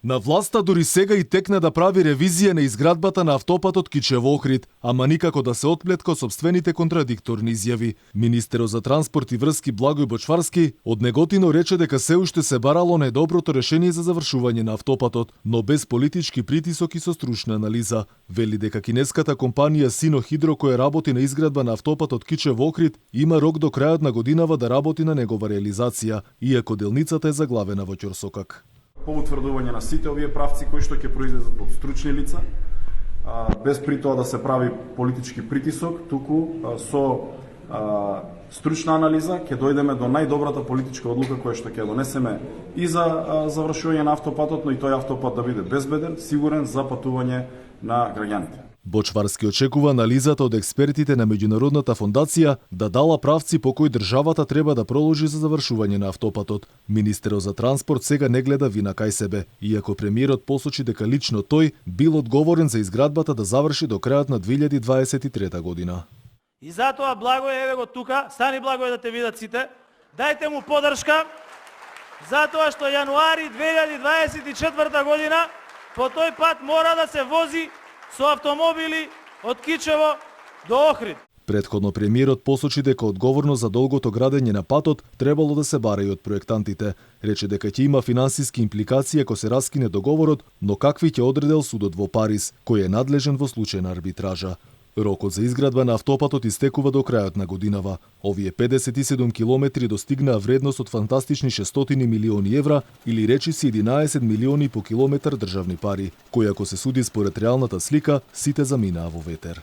На власта дури сега и текна да прави ревизија на изградбата на автопатот Кичево-Охрид, ама никако да се отплетка собствените контрадикторни изјави. Министерот за транспорт и врски Благој Бочварски од Неготино рече дека се уште се барало најдоброто решение за завршување на автопатот, но без политички притисок и со стручна анализа. Вели дека кинеската компанија Синохидро, која работи на изградба на автопатот Кичево-Охрид, има рок до крајот на годинава да работи на негова реализација, иако делницата е заглавена во ќорсокак. По утврдување на сите овие правци кои што ќе произлезат од стручни лица, без при тоа да се прави политички притисок, туку со стручна анализа ќе дојдеме до најдобрата политичка одлука која што ќе донесеме и за завршување на автопатот, но и тој автопат да биде безбеден, сигурен за патување на граѓаните. Бочварски очекува анализата од експертите на Меѓународната фондација да дала правци по кои државата треба да проложи за завршување на автопатот. Министерот за транспорт сега не гледа вина кај себе, иако премиерот посочи дека лично тој бил одговорен за изградбата да заврши до крајот на 2023 година. И затоа Благој, еве го тука, стани Благој да те видат сите, дајте му поддршка, затоа што јануари 2024 година по тој пат мора да се вози со автомобили од Кичево до Охрид. Претходно премиерот посочи дека одговорност за долгото градење на патот требало да се бара и од проектантите. Рече дека ќе има финансиски импликации ако се раскине договорот, но какви ќе одредел судот во Париз, кој е надлежен во случај на арбитража. Рокот за изградба на автопатот истекува до крајот на годинава. Овие 57 километри достигнаа вредност од фантастични 600 милиони евра или речиси 11 милиони по километар државни пари, кои ако се суди според реалната слика, сите заминаа во ветер.